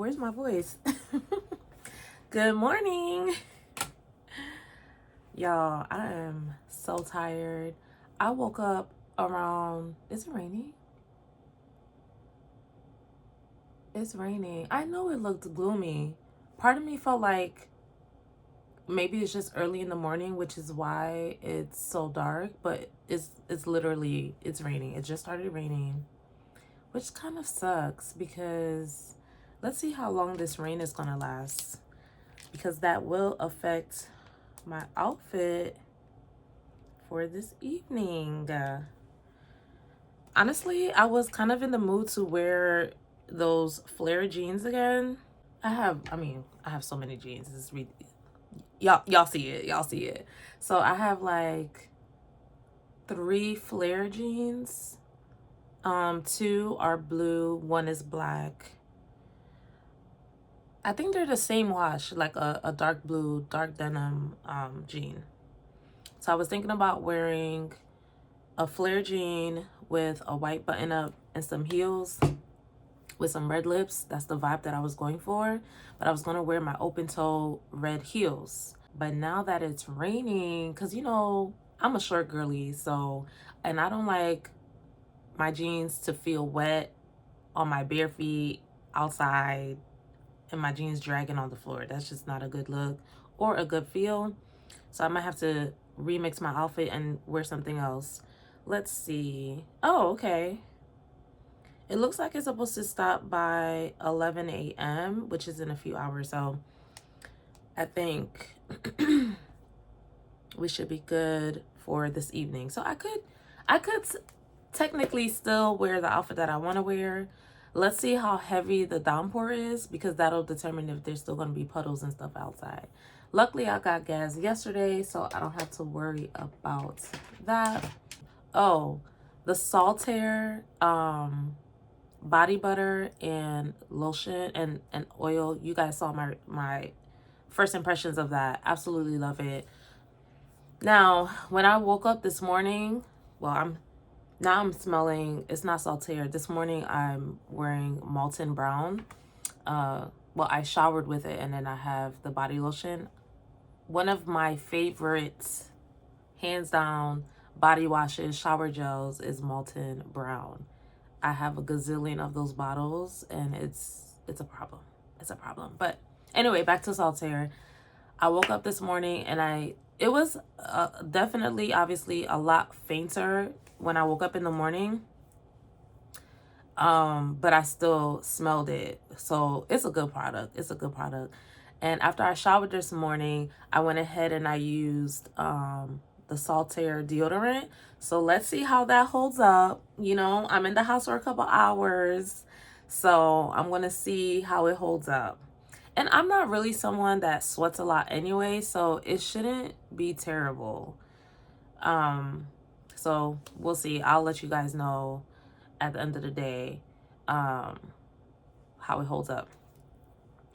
where's my voice? Good morning. Y'all, I am so tired. I woke up around, is it raining? It's raining. I know it looked gloomy. Part of me felt like maybe it's just early in the morning, which is why it's so dark, but it's literally, it's raining. It just started raining, which kind of sucks because let's see how long this rain is gonna last, because that will affect my outfit for this evening. Honestly, I was kind of in the mood to wear those flare jeans again. I have so many jeans. Y'all see it. Y'all see it. So I have like 3 flare jeans. 2 are blue, 1 is black. I think they're the same wash, like a dark blue, dark denim jean. So I was thinking about wearing a flare jean with a white button up and some heels with some red lips. That's the vibe that I was going for. But I was going to wear my open toe red heels. But now that it's raining, because, you know, I'm a short girly, so, and I don't like my jeans to feel wet on my bare feet outside and my jeans dragging on the floor. That's just not a good look or a good feel. So I might have to remix my outfit and wear something else. Let's see. Oh, okay. It looks like it's supposed to stop by 11 a.m., which is in a few hours. So I think we should be good for this evening. So I could technically still wear the outfit that I want to wear. Let's see how heavy the downpour is, because that'll determine if there's still going to be puddles and stuff outside. Luckily, I got gas yesterday, so I don't have to worry about that. Oh, the Saltaire body butter and lotion and oil. You guys saw my first impressions of that. Absolutely love it. Now, when I woke up this morning, well, I'm smelling, it's not Saltaire. This morning I'm wearing Molten Brown. Well, I showered with it, and then I have the body lotion. One of my favorites, hands down, body washes, shower gels is Molten Brown. I have a gazillion of those bottles, and it's a problem. It's a problem. But anyway, back to Saltaire. I woke up this morning, and it was definitely, obviously, a lot fainter when I woke up in the morning. But I still smelled it. So it's a good product. It's a good product. And after I showered this morning, I went ahead and I used the Saltaire deodorant. So let's see how that holds up. You know, I'm in the house for a couple hours, so I'm going to see how it holds up. And I'm not really someone that sweats a lot anyway, so it shouldn't be terrible. So we'll see. I'll let you guys know at the end of the day how it holds up.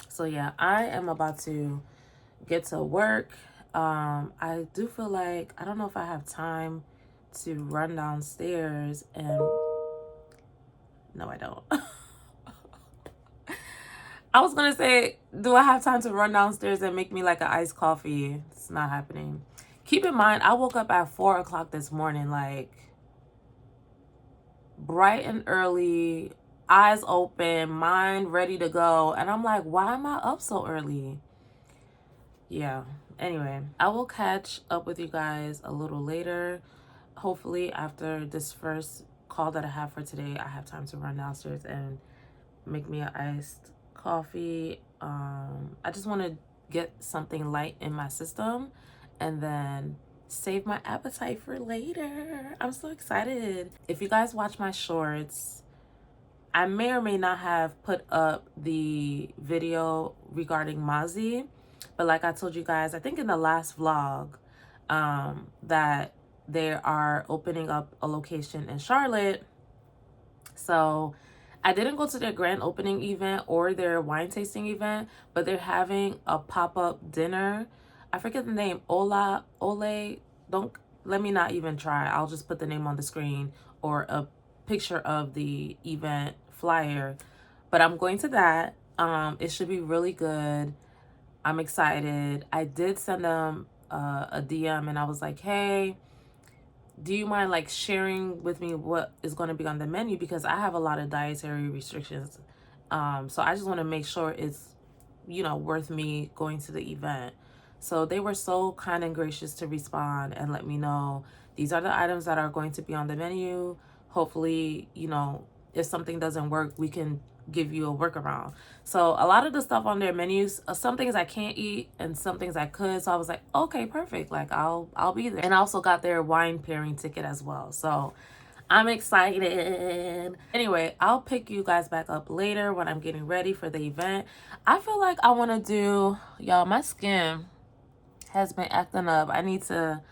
So yeah, I am about to get to work. I do feel like, I don't know if I have time to run downstairs and, no, I don't. I was gonna say, do I have time to run downstairs and make me like an iced coffee? It's not happening. Keep in mind, I woke up at 4 o'clock this morning, like bright and early, eyes open, mind ready to go. And I'm like, why am I up so early? Yeah. Anyway, I will catch up with you guys a little later. Hopefully after this first call that I have for today, I have time to run downstairs and make me an iced coffee. I just want to get something light in my system and then save my appetite for later. I'm so excited. If you guys watch my shorts, I may or may not have put up the video regarding Mozzie, but like I told you guys, I think in the last vlog, that they are opening up a location in Charlotte. So I didn't go to their grand opening event or their wine tasting event, but they're having a pop-up dinner. I forget the name. Don't let me not even try. I'll just put the name on the screen or a picture of the event flyer. But I'm going to that. It should be really good. I'm excited. I did send them a DM and I was like, hey, do you mind like sharing with me what is going to be on the menu, because I have a lot of dietary restrictions. So I just want to make sure it's, you know, worth me going to the event. So they were so kind and gracious to respond and let me know these are the items that are going to be on the menu. Hopefully, you know, if something doesn't work, we can give you a workaround. So a lot of the stuff on their menus, some things I can't eat and some things I could. So I was like, okay, perfect. Like I'll be there. And I also got their wine pairing ticket as well. So I'm excited. Anyway, I'll pick you guys back up later when I'm getting ready for the event. I feel like I want to do, y'all, my skin has been acting up. I need to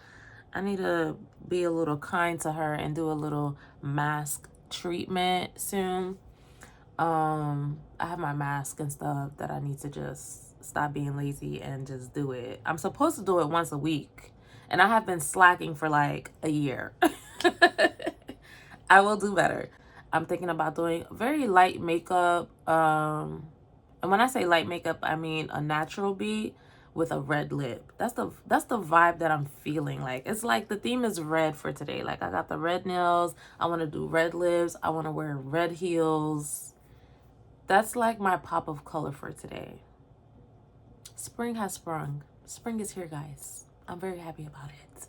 be a little kind to her and do a little mask treatment soon. I have my mask and stuff that I need to just stop being lazy and just do it. I'm supposed to do it once a week, and I have been slacking for like a year. I will do better. I'm thinking about doing very light makeup. And when I say light makeup, I mean a natural beat with a red lip. That's the vibe that I'm feeling. Like, it's like the theme is red for today. Like, I got the red nails. I want to do red lips. I want to wear red heels. That's like my pop of color for today. Spring has sprung. Spring is here, guys. I'm very happy about it.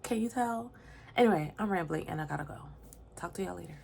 Can you tell? Anyway, I'm rambling and I gotta go. Talk to y'all later.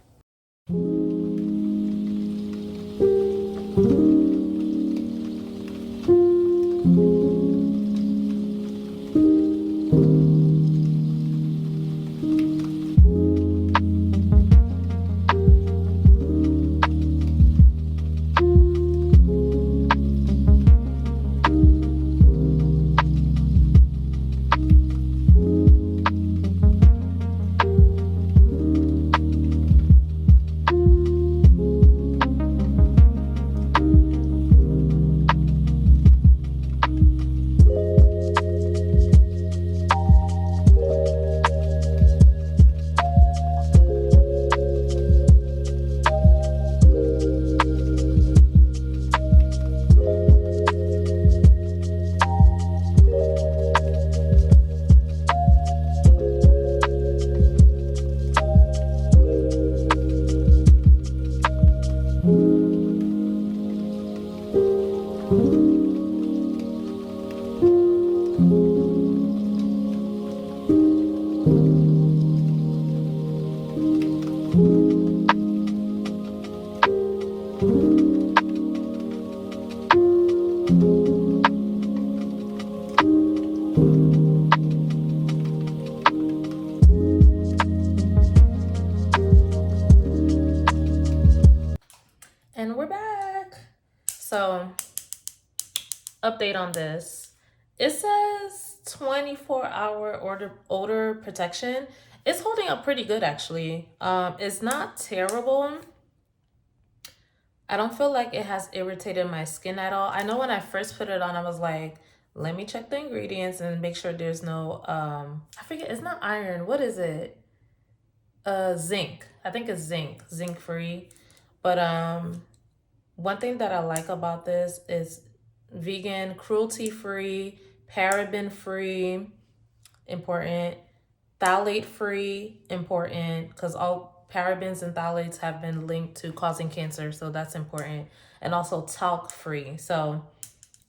And we're back. So, update on this. It says 24-hour odor protection. It's holding up pretty good, actually. It's not terrible. I don't feel like it has irritated my skin at all. I know when I first put it on, I was like, let me check the ingredients and make sure there's no, I forget, it's not iron. What is it? Zinc. I think it's zinc free. But one thing that I like about this is vegan, cruelty free, paraben free, important, phthalate free, important, because all parabens and phthalates have been linked to causing cancer, so that's important. And also talc free. So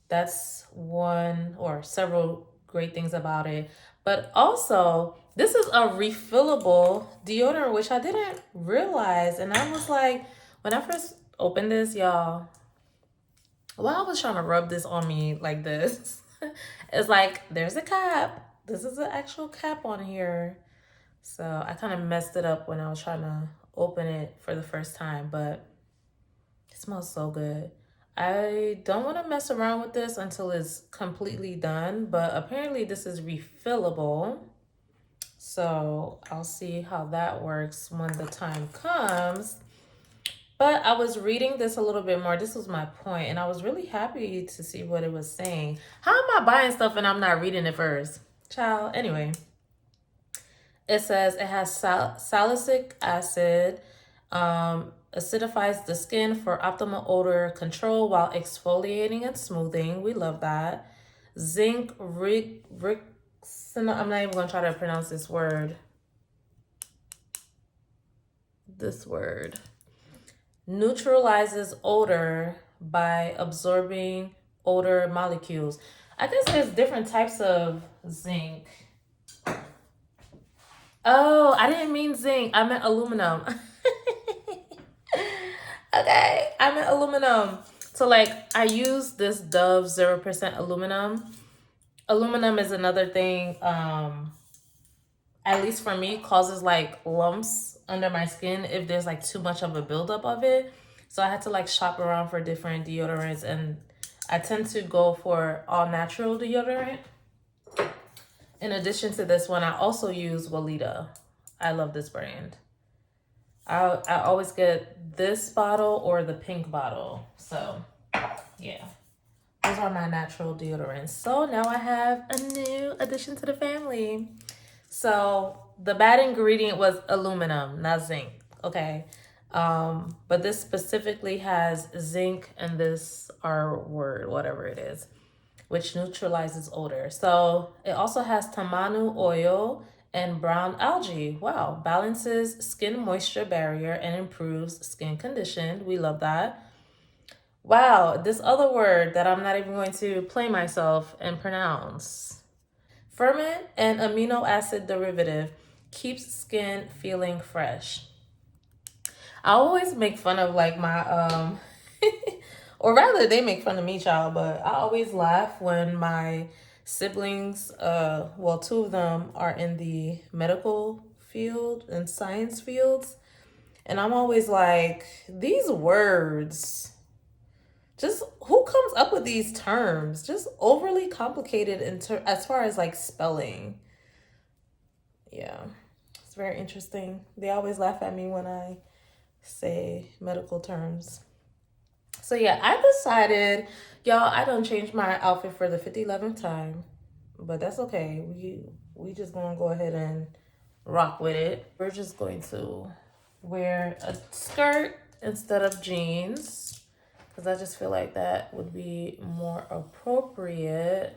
that's one or several great things about it. But also, this is a refillable deodorant, which I didn't realize. And I was like, when I first opened this, y'all, while I was trying to rub this on me like this, it's like, there's a cap. This is an actual cap on here. So I kind of messed it up when I was trying to open it for the first time, but it smells so good. I don't want to mess around with this until it's completely done, but apparently this is refillable. So I'll see how that works when the time comes. But I was reading this a little bit more. This was my point, and I was really happy to see what it was saying. How am I buying stuff and I'm not reading it first? Child, anyway. It says it has salicylic acid. acidifies the skin for optimal odor control while exfoliating and smoothing. We love that. Zinc I'm not even going to try to pronounce this word. Neutralizes odor by absorbing odor molecules. I guess there's different types of zinc. Oh, I didn't mean zinc. I meant aluminum. Okay, I meant aluminum. So like I use this Dove 0% aluminum. Aluminum is another thing, at least for me, causes like lumps under my skin if there's like too much of a buildup of it. So I had to like shop around for different deodorants, and I tend to go for all natural deodorant. In addition to this one, I also use Walita. I love this brand. I always get this bottle or the pink bottle. So yeah, those are my natural deodorants. So now I have a new addition to the family. So the bad ingredient was aluminum, not zinc. Okay. But this specifically has zinc and this R word, whatever it is, which neutralizes odor. So it also has tamanu oil and brown algae. Wow. Balances skin moisture barrier and improves skin condition. We love that. Wow. This other word that I'm not even going to play myself and pronounce. Ferment and amino acid derivative keeps skin feeling fresh. I always make fun of like my or rather they make fun of me, child, but I always laugh when my siblings, well, two of them are in the medical field and science fields. And I'm always like, these words, just who comes up with these terms? Just overly complicated as far as like spelling. Yeah, it's very interesting. They always laugh at me when I say medical terms. So yeah, I decided, y'all, I done changed my outfit for the 5011th time, but that's okay. We just gonna go ahead and rock with it. We're just going to wear a skirt instead of jeans because I just feel like that would be more appropriate.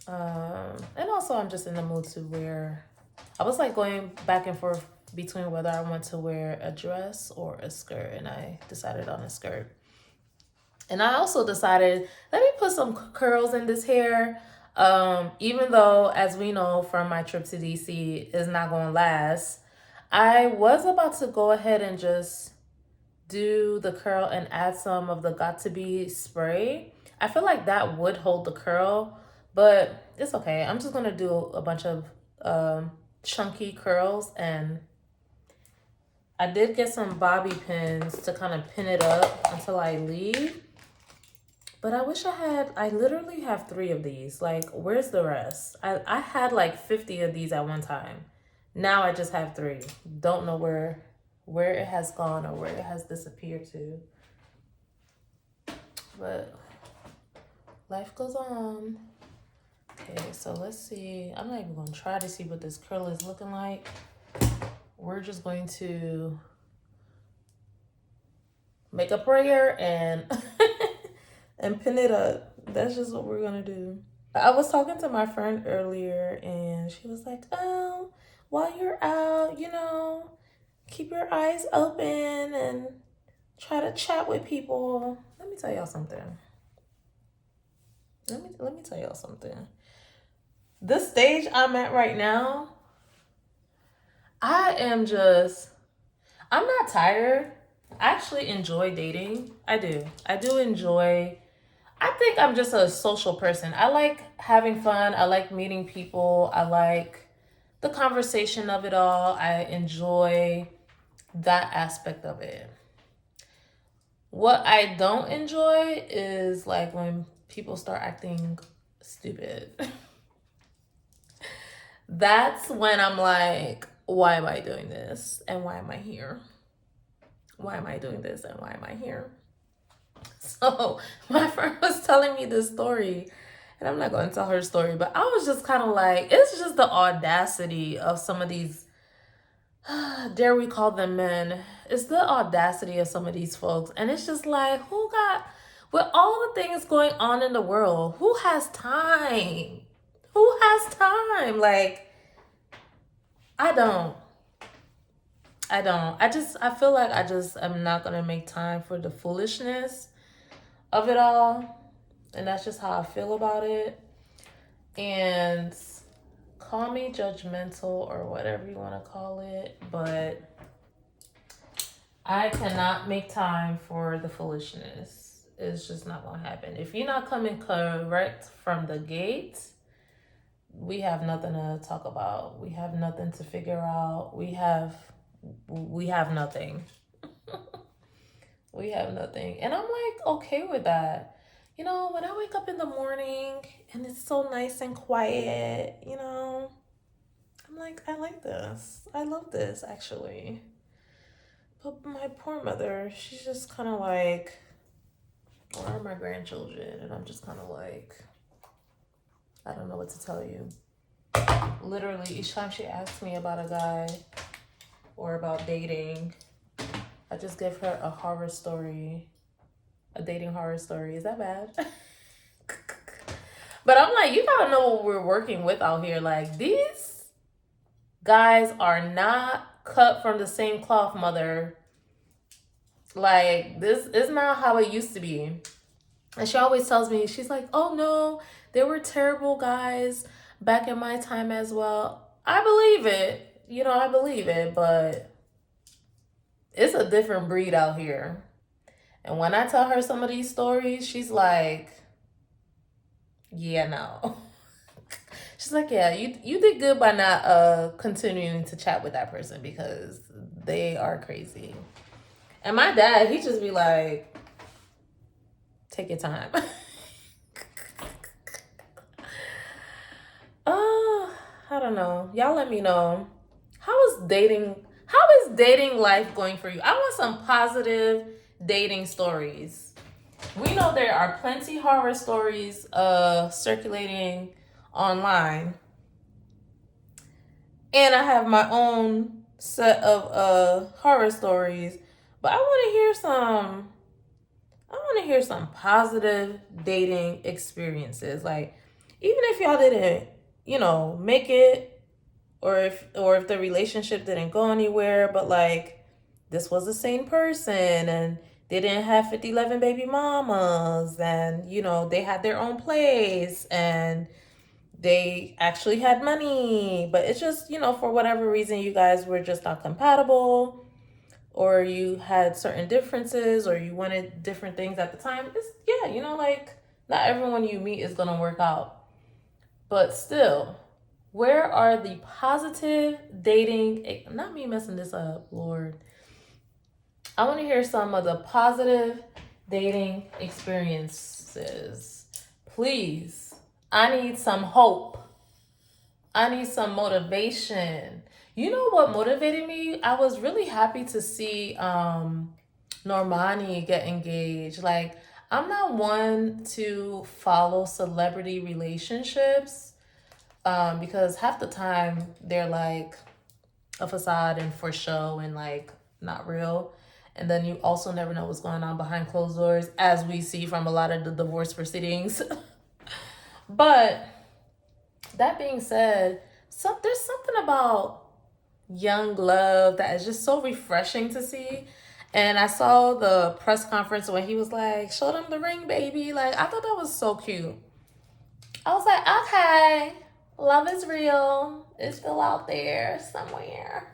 And also I'm just in the mood to wear, I was like going back and forth between whether I want to wear a dress or a skirt, and I decided on a skirt. And I also decided, let me put some curls in this hair. Even though, as we know from my trip to DC, is not going to last, I was about to go ahead and just do the curl and add some of the Got To Be spray. I feel like that would hold the curl, but it's okay. I'm just going to do a bunch of chunky curls, and I did get some bobby pins to kind of pin it up until I leave. But I wish I literally have 3 of these. Like, where's the rest? I had like 50 of these at one time. Now I just have 3. Don't know where it has gone or where it has disappeared to. But life goes on. Okay, so let's see. I'm not even going to try to see what this curl is looking like. We're just going to make a prayer and and pin it up. That's just what we're gonna do. I was talking to my friend earlier and she was like, oh, while you're out, keep your eyes open and try to chat with people. Let me tell y'all something. Let me tell y'all something. The stage I'm at right now, I'm not tired. I actually enjoy dating. I do enjoy. I think I'm just a social person. I like having fun. I like meeting people. I like the conversation of it all. I enjoy that aspect of it. What I don't enjoy is like when people start acting stupid. That's when I'm like, why am I doing this? And why am I here? Why am I doing this? And why am I here? So my friend was telling me this story, and I'm not going to tell her story, but I was just kind of like, it's just the audacity of some of these dare we call them men? It's the audacity of some of these folks. And it's just like, who got, with all the things going on in the world, who has time? Who has time? Like, I don't. I feel like I'm not going to make time for the foolishness of it all. And that's just how I feel about it. And call me judgmental or whatever you want to call it, but I cannot make time for the foolishness. It's just not going to happen. If you're not coming correct from the gate, we have nothing to talk about. We have nothing to figure out. We have nothing. We have nothing. And I'm like okay with that. You know, when I wake up in the morning and it's so nice and quiet, you know, I'm like, I like this. I love this, actually. But my poor mother, she's just kind of like, where are my grandchildren? And I'm just kind of like, I don't know what to tell you. Literally, each time she asks me about a guy or about dating, I just give her a horror story. A dating horror story. Is that bad? But I'm like, you gotta know what we're working with out here. Like, these guys are not cut from the same cloth, mother. Like, this is not how it used to be. And she always tells me, she's like, oh no, there were terrible guys back in my time as well. I believe it. You know, I believe it, but it's a different breed out here. And when I tell her some of these stories, she's like, yeah, no. She's like, yeah, you did good by not continuing to chat with that person because they are crazy. And my dad, he just be like, take your time. I don't know. Y'all let me know. How is dating life going for you? I want some positive dating stories. We know there are plenty horror stories circulating online. And I have my own set of horror stories. But I want to hear some positive dating experiences. Like, even if y'all didn't, you know, make it, or if the relationship didn't go anywhere, but like, this was the same person and they didn't have 11 baby mamas, and you know, they had their own place and they actually had money, but it's just, you know, for whatever reason you guys were just not compatible, or you had certain differences, or you wanted different things at the time. It's, yeah, you know, like, not everyone you meet is gonna work out. But still, where are the positive dating, not me messing this up, Lord. I want to hear some of the positive dating experiences. Please. I need some hope. I need some motivation. You know what motivated me? I was really happy to see Normani get engaged. Like, I'm not one to follow celebrity relationships because half the time they're like a facade and for show and like not real. And then you also never know what's going on behind closed doors, as we see from a lot of the divorce proceedings. But that being said, there's something about young love that is just so refreshing to see. And I saw the press conference when he was like, show them the ring, baby. Like, I thought that was so cute. I was like, okay, love is real. It's still out there somewhere.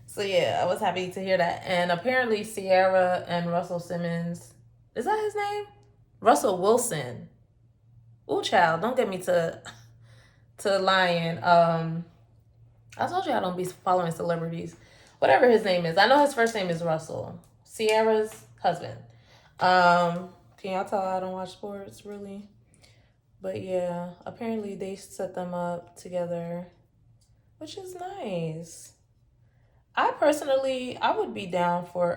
So yeah, I was happy to hear that. And apparently Sierra and Russell Simmons, is that his name? Russell Wilson. Ooh, child, don't get me to lying. I told you I don't be following celebrities. Whatever his name is. I know his first name is Russell. Sierra's husband. Can y'all tell I don't watch sports, really? But yeah, apparently they set them up together, which is nice. I personally, I would be down for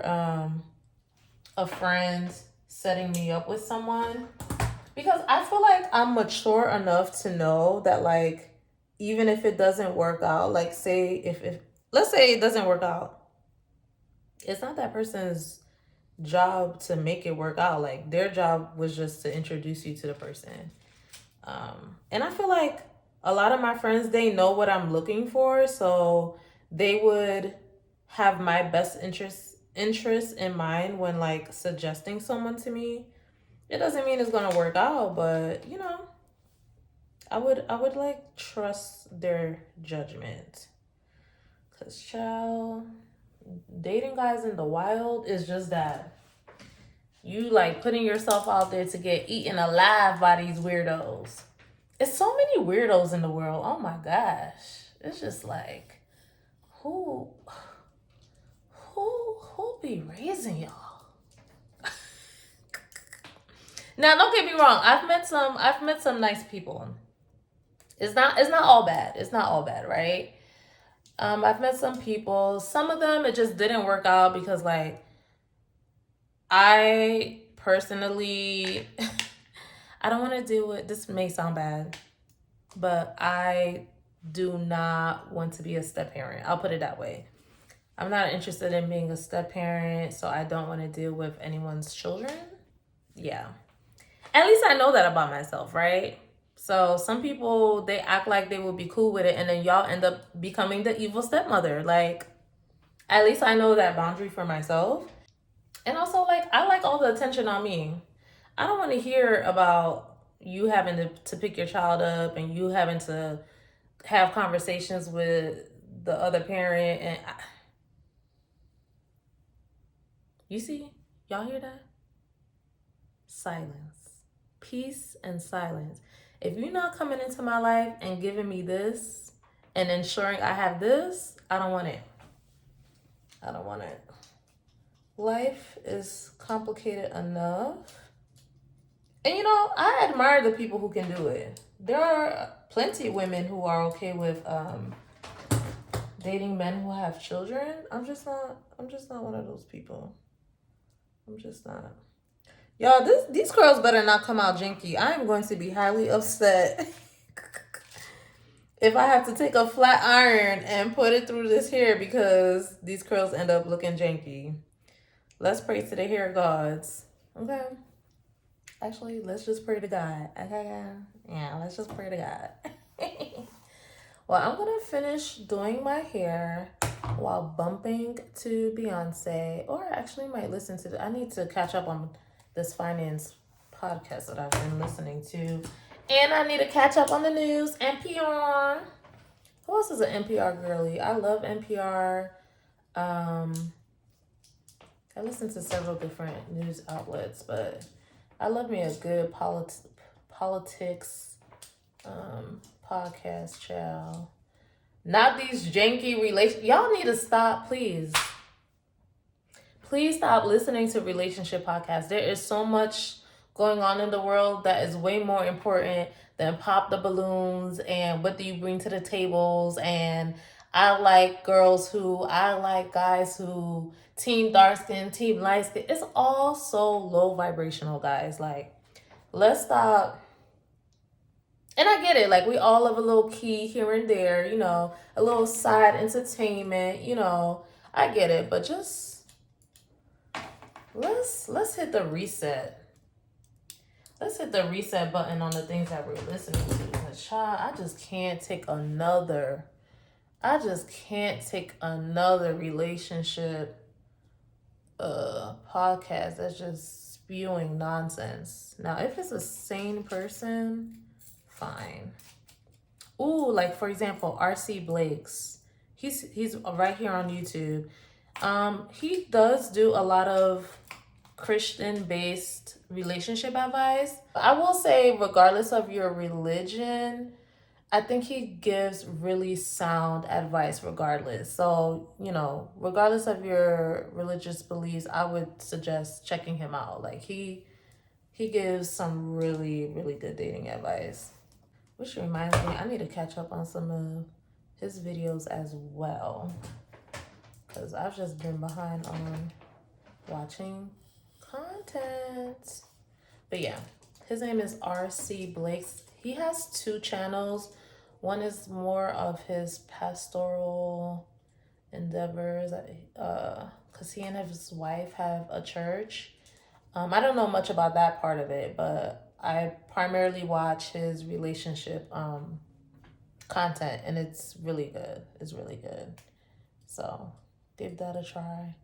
a friend setting me up with someone, because I feel like I'm mature enough to know that, like, even if it doesn't work out, like, say if let's say it doesn't work out. It's not that person's job to make it work out. Like, their job was just to introduce you to the person. And I feel like a lot of my friends, they know what I'm looking for, so they would have my best interest in mind when like suggesting someone to me. It doesn't mean it's gonna work out, but you know, I would like trust their judgment. Cause child, dating guys in the wild is just that. You like putting yourself out there to get eaten alive by these weirdos. It's so many weirdos in the world. Oh my gosh. It's just like, who who be raising y'all? Now don't get me wrong. I've met some nice people. It's not all bad. It's not all bad, right? I've met some people. Some of them it just didn't work out because like I personally I don't want to deal with this. May sound bad, but I do not want to be a step parent. I'll put it that way. I'm not interested in being a step parent, so I don't want to deal with anyone's children. Yeah. At least I know that about myself, right? So some people, they act like they will be cool with it, and then y'all end up becoming the evil stepmother. Like, at least I know that boundary for myself. And also, like, I like all the attention on me. I don't want to hear about you having to pick your child up and you having to have conversations with the other parent. And you see, y'all hear that? Silence, peace, and silence. If you're not coming into my life and giving me this and ensuring I have this, I don't want it. I don't want it. Life is complicated enough. And you know, I admire the people who can do it. There are plenty of women who are okay with dating men who have children. I'm just not one of those people. I'm just not. Y'all, these girls better not come out janky. I am going to be highly upset if I have to take a flat iron and put it through this hair because these curls end up looking janky. Let's pray to the hair gods. Okay. Actually, let's just pray to God. Okay, yeah, let's just pray to God. Well, I'm gonna finish doing my hair while bumping to Beyonce, or I actually might listen to. I need to catch up on this finance podcast that I've been listening to, and I need to catch up on the news. NPR. Who else is an NPR girly? I love NPR. I listen to several different news outlets, but I love me a good politics podcast, child. Not these janky relations. Y'all need to stop, please. Please stop listening to relationship podcasts. There is so much going on in the world that is way more important than pop the balloons and what do you bring to the tables and I like girls who, I like guys who, team dark skin, team light skin. It's all so low vibrational, guys. Like, let's stop. And I get it. Like, we all have a little key here and there, you know, a little side entertainment, you know. I get it. But just, let's hit the reset. Let's hit the reset button on the things that we're listening to. Because, child, I just can't take another relationship podcast that's just spewing nonsense. Now, if it's a sane person, fine. Ooh, like for example, R.C. Blake's. He's right here on YouTube. He does do a lot of Christian-based relationship advice. I will say, regardless of your religion, I think he gives really sound advice regardless. So, you know, regardless of your religious beliefs, I would suggest checking him out. Like he gives some really, really good dating advice. Which reminds me, I need to catch up on some of his videos as well. Because I've just been behind on watching content. But yeah, his name is R.C. Blakes. He has 2 channels. One is more of his pastoral endeavors. Because he and his wife have a church. I don't know much about that part of it, but I primarily watch his relationship content, and it's really good. It's really good. So give that a try.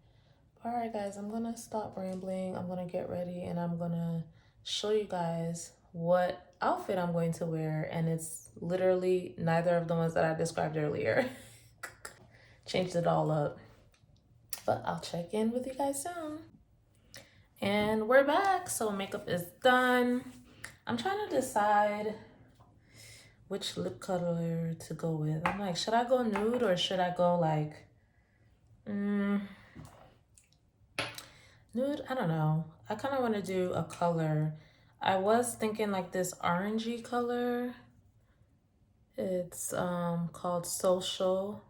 All right, guys, I'm gonna stop rambling. I'm gonna get ready, and I'm gonna show you guys what outfit I'm going to wear, and it's literally neither of the ones that I described earlier. Changed it all up, but I'll check in with you guys soon. And we're back. So makeup is done. I'm trying to decide which lip color to go with. I'm like, should I go nude or should I go like nude? I don't know. I kind of want to do a color. I was thinking like this orangey color. It's called Social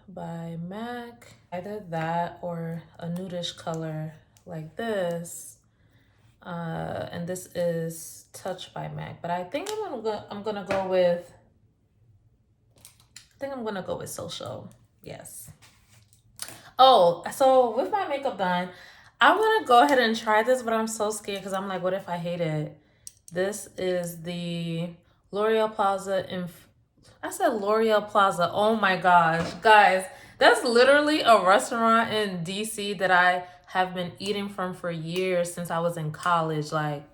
by MAC. Either that or a nudish color like this. And this is Touch by MAC. But I think I'm gonna go with Social. Yes. Oh, so with my makeup done, I want to go ahead and try this, but I'm so scared because I'm like, what if I hate it? This is the L'Oreal Plaza. I said L'Oreal Plaza. Oh my gosh, guys, that's literally a restaurant in DC that I have been eating from for years since I was in college. Like,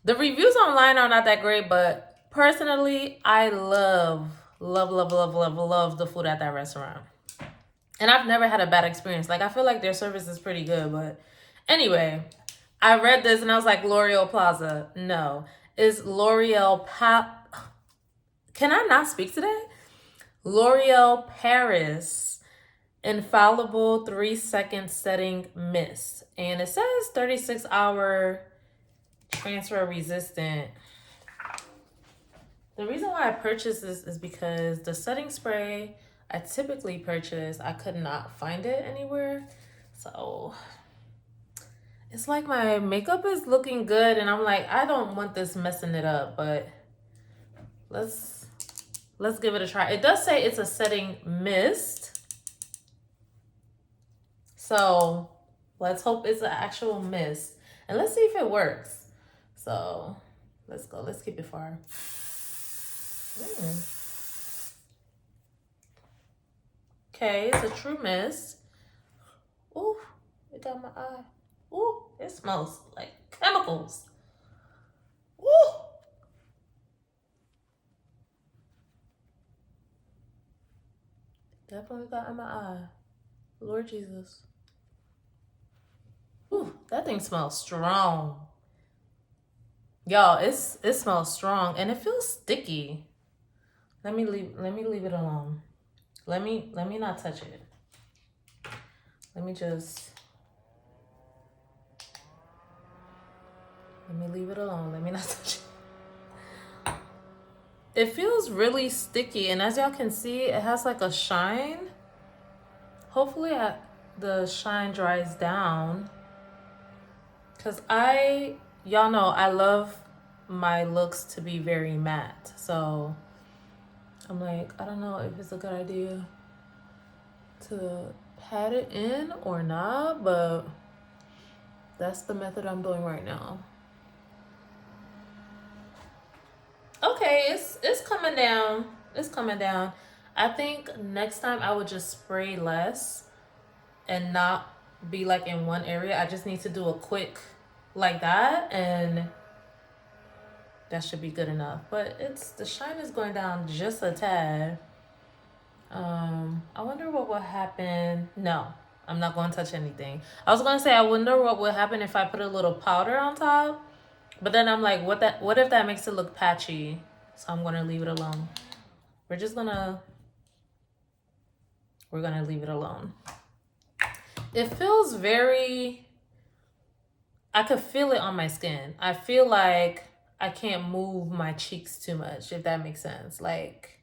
the reviews online are not that great, but personally, I love the food at that restaurant. And I've never had a bad experience. Like, I feel like their service is pretty good. But anyway, I read this and I was like, L'Oreal Plaza. No. It's L'Oreal Can I not speak today? L'Oreal Paris Infallible 3-second setting mist. And it says 36-hour transfer resistant. The reason why I purchased this is because the setting spray I typically purchase, I could not find it anywhere. So it's like my makeup is looking good and I'm like, I don't want this messing it up, but let's give it a try. It does say it's a setting mist. So let's hope it's an actual mist. And let's see if it works. So let's go. Let's keep it far. Okay, it's a true mist. Ooh, it got my eye. Ooh, it smells like chemicals. Ooh. Definitely got in my eye. Lord Jesus. Ooh, that thing smells strong. Y'all, it smells strong and it feels sticky. Let me leave it alone. Let me not touch it. Let me leave it alone. Let me not touch it. It feels really sticky, and as y'all can see, it has like a shine. Hopefully the shine dries down. Cause y'all know I love my looks to be very matte. So I'm like, I don't know if it's a good idea to pat it in or not, but that's the method I'm doing right now. Okay, it's coming down. It's coming down. I think next time I would just spray less and not be like in one area. I just need to do a quick like that and that should be good enough. But the shine is going down just a tad. I wonder what will happen. No, I'm not going to touch anything. I was going to say I wonder what would happen if I put a little powder on top. But then I'm like, what if that makes it look patchy? So I'm going to leave it alone. We're going to leave it alone. It feels I could feel it on my skin. I feel like I can't move my cheeks too much, if that makes sense. Like,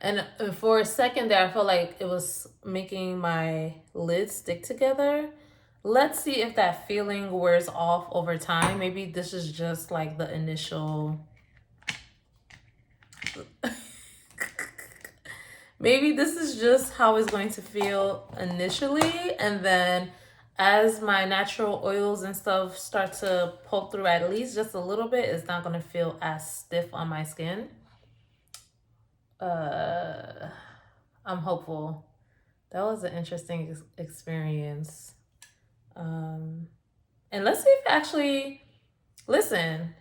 and for a second there, I felt like it was making my lids stick together. Let's see if that feeling wears off over time. Maybe this is just like the initial... Maybe this is just how it's going to feel initially, and then as my natural oils and stuff start to pull through at least just a little bit, it's not going to feel as stiff on my skin. I'm hopeful. That was an interesting experience. And let's see if actually, listen,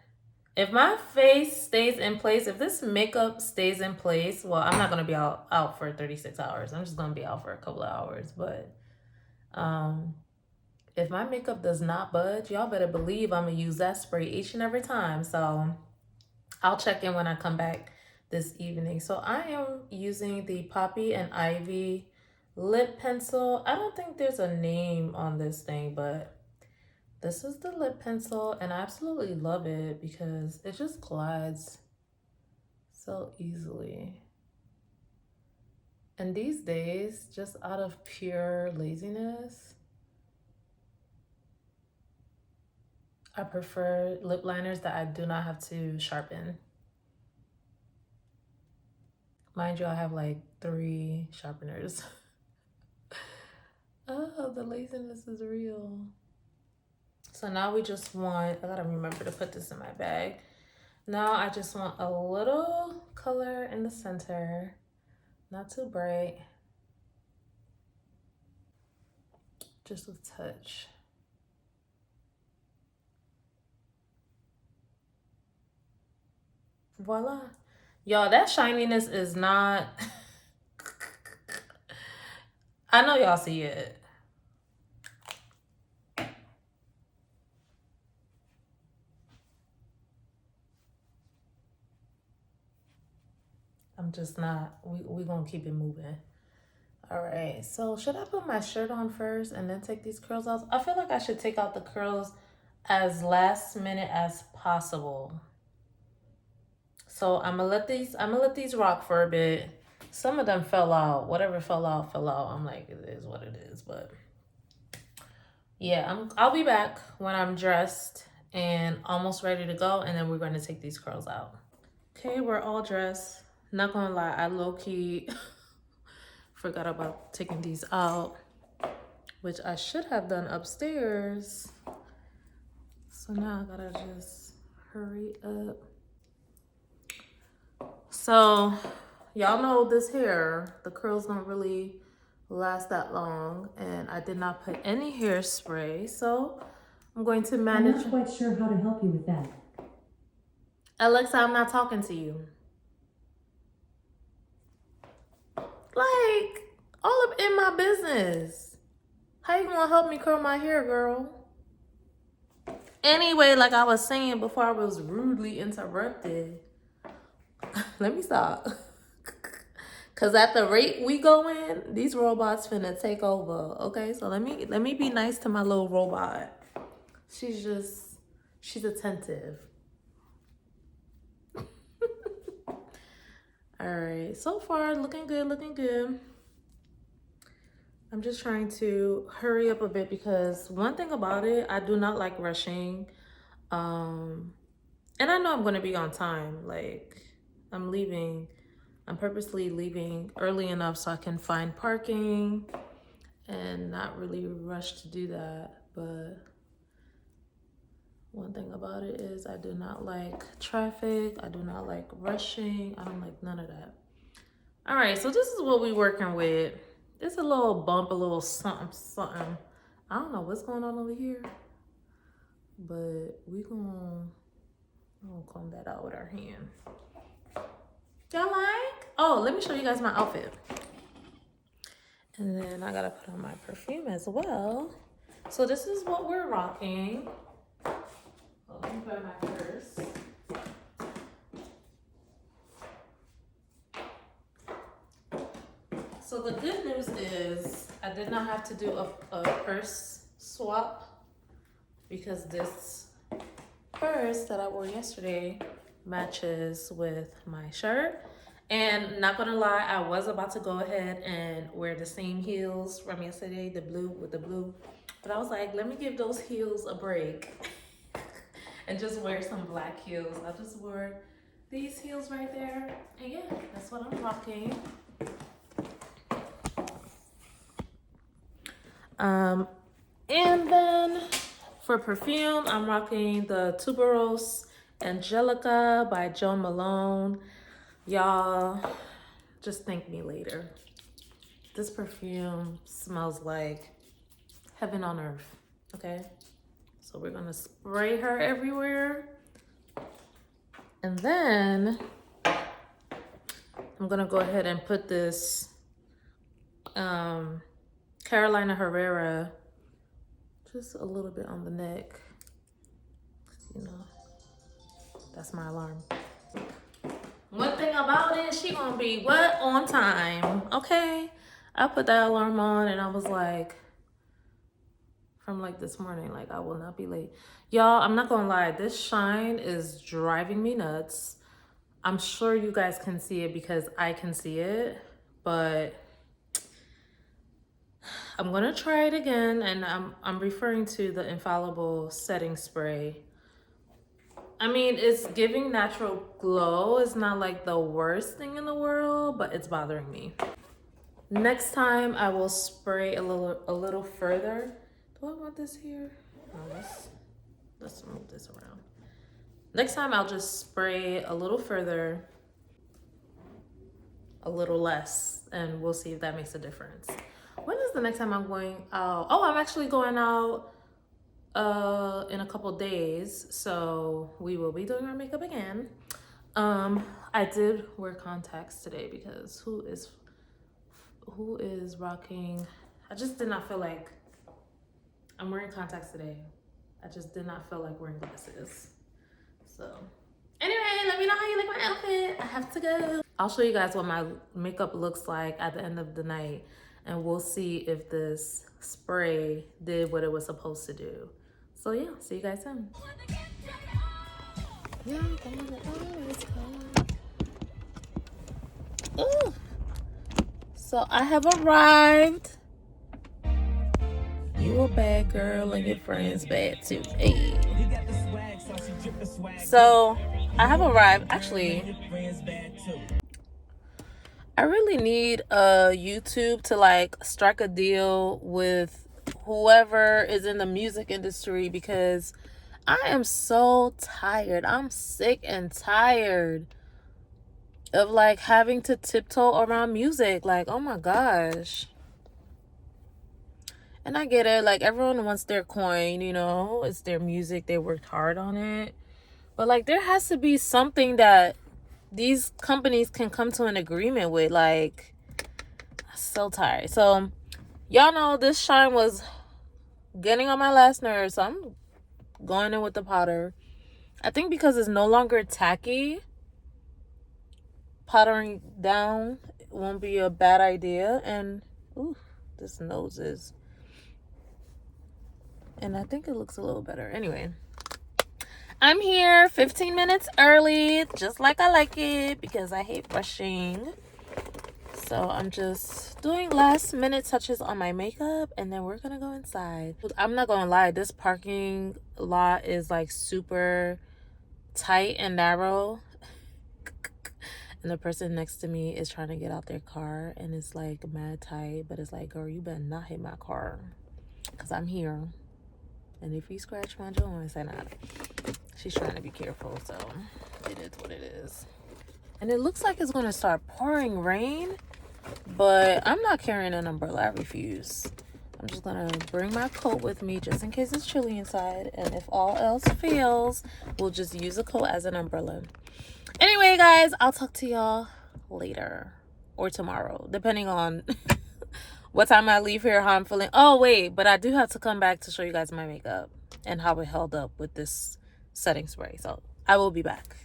if my face stays in place, if this makeup stays in place, well, I'm not going to be out for 36 hours. I'm just going to be out for a couple of hours. But if my makeup does not budge, y'all better believe I'm going to use that spray each and every time. So I'll check in when I come back this evening. So I am using the Poppy and Ivy lip pencil. I don't think there's a name on this thing, but this is the lip pencil, and I absolutely love it because it just glides so easily. And these days, just out of pure laziness, I prefer lip liners that I do not have to sharpen. Mind you, I have like 3 sharpeners. Oh, the laziness is real. So now we just want, I gotta remember to put this in my bag. Now I just want a little color in the center, not too bright, just a touch. Voila. Y'all, that shininess is not, I know y'all see it. I'm just not, we gonna keep it moving. All right, so should I put my shirt on first and then take these curls out? I feel like I should take out the curls as last minute as possible. So I'm gonna let these rock for a bit. Some of them fell out. Whatever fell out, fell out. I'm like, it is what it is. But yeah, I'll be back when I'm dressed and almost ready to go, and then we're going to take these curls out. Okay, we're all dressed. Not gonna lie, I low-key forgot about taking these out, which I should have done upstairs. So now I gotta just hurry up. So y'all know this hair, the curls don't really last that long, and I did not put any hairspray, so I'm going to manage. I'm not quite sure how to help you with that. Alexa, I'm not talking to you. Like, all up in my business. How you gonna help me curl my hair, girl? Anyway, like I was saying before I was rudely interrupted. Let me stop. Cause at the rate we going, these robots finna take over. Okay, so let me be nice to my little robot. She's attentive. All right, so far looking good, looking good. I'm just trying to hurry up a bit because one thing about it, I do not like rushing. And I know I'm gonna be on time. Like I'm purposely leaving early enough so I can find parking and not really rush to do that. But one thing about it is I do not like traffic. I do not like rushing. I don't like none of that. All right, so this is what we're working with. It's a little bump, a little something, something. I don't know what's going on over here, but we're gonna comb that out with our hand. Y'all like? Oh, let me show you guys my outfit. And then I gotta put on my perfume as well. So this is what we're rocking. Oh, let me put my purse. So the good news is I did not have to do a purse swap because this purse that I wore yesterday matches with my shirt. And not gonna lie, I was about to go ahead and wear the same heels from yesterday, the blue with the blue. But I was like, let me give those heels a break and just wear some black heels. I just wore these heels right there. And yeah, that's what I'm rocking. Um, and then for perfume, I'm rocking the Tuberose Angelica by Joan Malone. Y'all, just thank me later. This perfume smells like heaven on earth, okay? So we're gonna spray her everywhere. And then I'm gonna go ahead and put this Carolina Herrera just a little bit on the neck. You know, that's my alarm. One thing about it, she gonna be what? On time, okay? I put that alarm on and I was like, from like this morning, like I will not be late. Y'all, I'm not gonna lie, this shine is driving me nuts. I'm sure you guys can see it because I can see it, but I'm gonna try it again, and I'm referring to the Infallible setting spray. I mean, it's giving natural glow. It's not like the worst thing in the world, but it's bothering me. Next time I will spray a little further. Do I want this here? No, let's move this around. Next time I'll just spray a little further, a little less, and we'll see if that makes a difference. When is the next time I'm going out? Oh, I'm actually going out in a couple days, so we will be doing our makeup again. I did wear contacts today because who is rocking? I just did not feel like I'm wearing contacts today. I just did not feel like wearing glasses. So anyway, let me know how you like my outfit. I have to go. I'll show you guys what my makeup looks like at the end of the night, and we'll see if this spray did what it was supposed to do. So yeah, see you guys soon. Ooh. So I have arrived. You a bad girl and your friends bad too. Hey. So I have arrived. Actually, I really need YouTube to like strike a deal with whoever is in the music industry because I am so tired. I'm sick and tired of like having to tiptoe around music. Like, oh my gosh. And I get it, like everyone wants their coin, you know, it's their music, they worked hard on it. But like there has to be something that these companies can come to an agreement with. Like, I'm so tired. So y'all know this shine was getting on my last nerve, so I'm going in with the powder. I think because it's no longer tacky, powdering down won't be a bad idea. And ooh, this nose is, and I think it looks a little better. Anyway, I'm here 15 minutes early, just like I like it, because I hate rushing. So I'm just doing last minute touches on my makeup, and then we're gonna go inside. I'm not gonna lie, this parking lot is like super tight and narrow. And the person next to me is trying to get out their car, and it's like mad tight, but it's like, girl, you better not hit my car, because I'm here. And if you scratch my joints, I not. She's trying to be careful, so it is what it is. And it looks like it's going to start pouring rain, but I'm not carrying an umbrella. I refuse. I'm just going to bring my coat with me just in case it's chilly inside. And if all else fails, we'll just use a coat as an umbrella. Anyway, guys, I'll talk to y'all later or tomorrow, depending on what time I leave here, how I'm feeling. Oh, wait, but I do have to come back to show you guys my makeup and how it held up with this setting spray. So I will be back.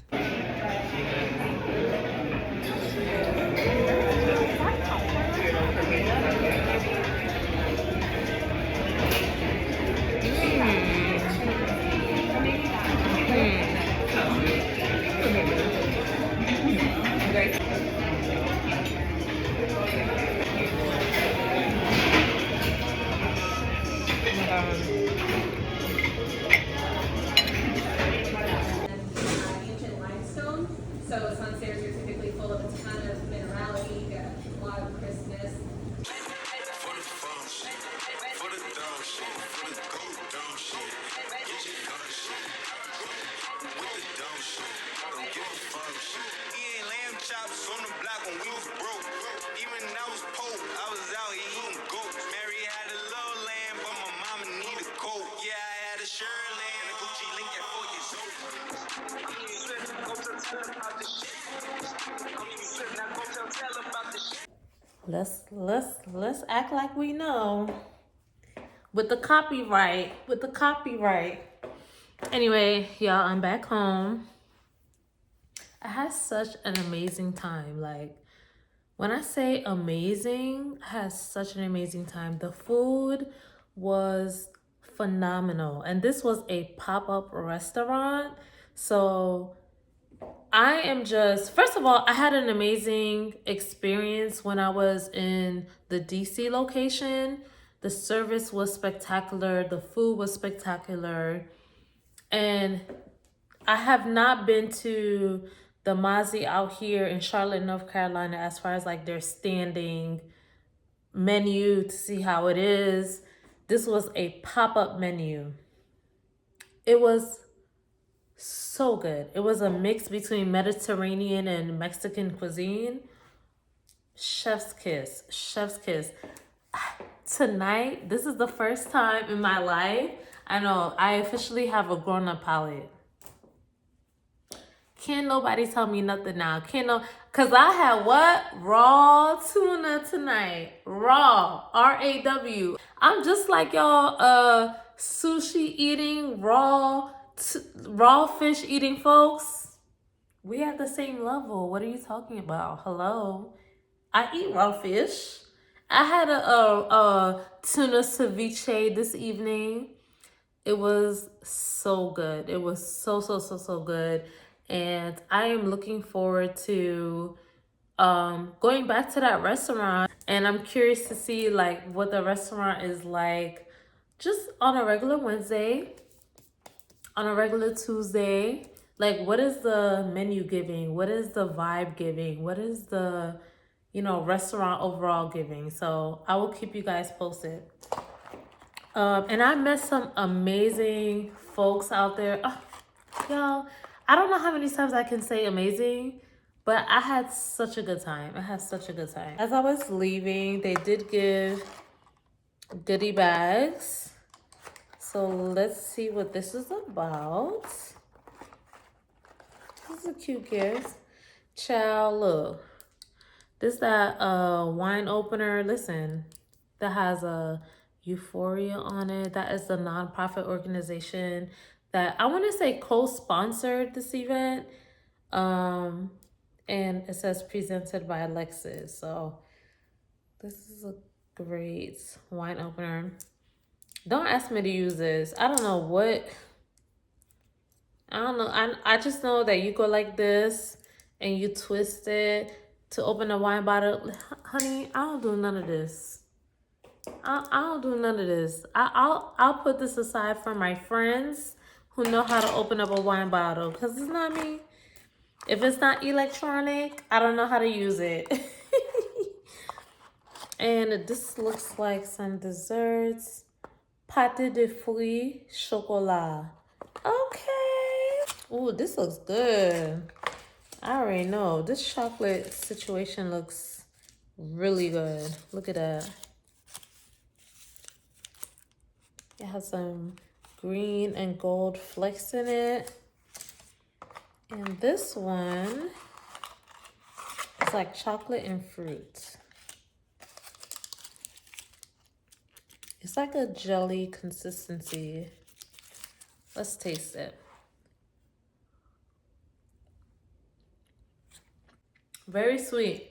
Let's act like we know. With the copyright. With the copyright. Anyway, y'all, I'm back home. I had such an amazing time. Like, when I say amazing, I had such an amazing time. The food was phenomenal. And this was a pop-up restaurant. So I am just, first of all, I had an amazing experience when I was in the DC location. The service was spectacular. The food was spectacular. And I have not been to the Mozzie out here in Charlotte, North Carolina, as far as like their standing menu to see how it is. This was a pop-up menu. It was so good. It was a mix between Mediterranean and Mexican cuisine. Chef's kiss. Chef's kiss. Tonight, this is the first time in my life, I know, I officially have a grown-up palate. Can't nobody tell me nothing now. Can't no, cause I had what? Raw tuna tonight. Raw. R-A-W. I'm just like y'all sushi eating, raw fish eating folks. We at the same level. What are you talking about? Hello. I eat raw fish. I had a tuna ceviche this evening. It was so good. It was so good. And I am looking forward to going back to that restaurant. And I'm curious to see like what the restaurant is like just on a regular Wednesday, on a regular Tuesday. Like, what is the menu giving? What is the vibe giving? What is the, restaurant overall giving? So I will keep you guys posted. And I met some amazing folks out there. Oh, y'all, I don't know how many times I can say amazing, but I had such a good time. I had such a good time. As I was leaving, they did give goodie bags. So let's see what this is about. This is a cute gift. Child, look. This that wine opener. Listen, that has a Euphoria on it. That is the nonprofit organization that I want to say co-sponsored this event. And it says presented by Alexis. So this is a great wine opener. Don't ask me to use this. I don't know what. I don't know. I just know that you go like this and you twist it to open a wine bottle. Honey, I don't do none of this. I don't do none of this. I'll put this aside for my friends who know how to open up a wine bottle, because it's not me. If it's not electronic, I don't know how to use it. And this looks like some desserts. Pâte de fruits chocolat. Okay. Ooh, this looks good. I already know. This chocolate situation looks really good. Look at that. It has some green and gold flecks in it. And this one is like chocolate and fruit. It's like a jelly consistency. Let's taste it. Very sweet.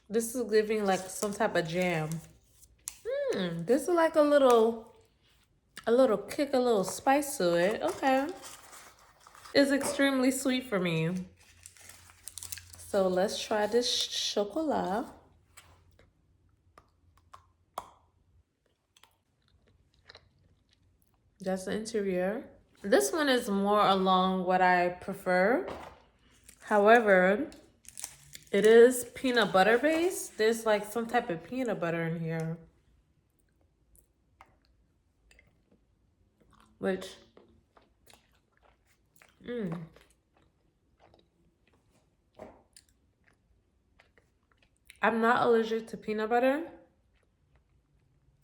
This is giving like some type of jam. This is like a little kick, a little spice to it. Okay. It's extremely sweet for me. So let's try this chocolat. That's the interior. This one is more along what I prefer. However, it is peanut butter based. There's like some type of peanut butter in here. Which, I'm not allergic to peanut butter,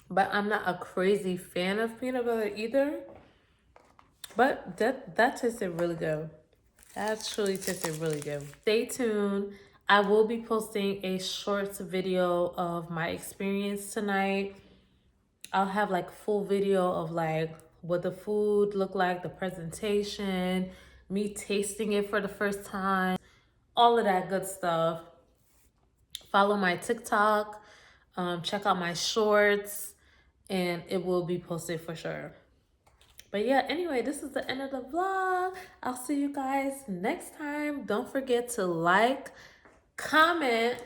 but I'm not a crazy fan of peanut butter either. But that tasted really good. That truly tasted really good. Stay tuned. I will be posting a short video of my experience tonight. I'll have like full video of like what the food looked like, the presentation, me tasting it for the first time, all of that good stuff. Follow my TikTok, check out my shorts, and it will be posted for sure. But yeah, anyway, this is the end of the vlog. I'll see you guys next time. Don't forget to like, comment,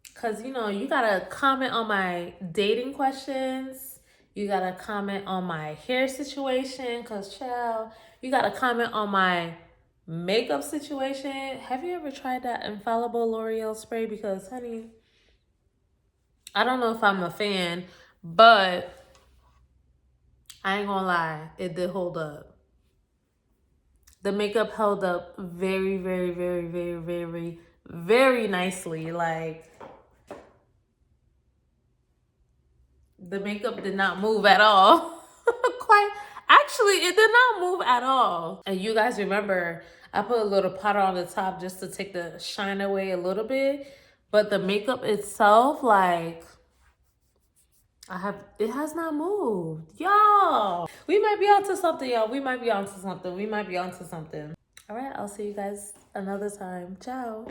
because you know, you gotta comment on my dating questions. You gotta comment on my hair situation, because child, you gotta comment on my makeup situation. Have you ever tried that Infallible L'Oreal spray? Because honey, I don't know if I'm a fan, but I ain't gonna lie, it did hold up. The makeup held up very, very, very, very, very, very nicely. Like, the makeup did not move at all. Actually, it did not move at all. And you guys remember, I put a little powder on the top just to take the shine away a little bit. But the makeup itself, like, it has not moved. Y'all, we might be onto something, y'all. We might be onto something. All right, I'll see you guys another time. Ciao.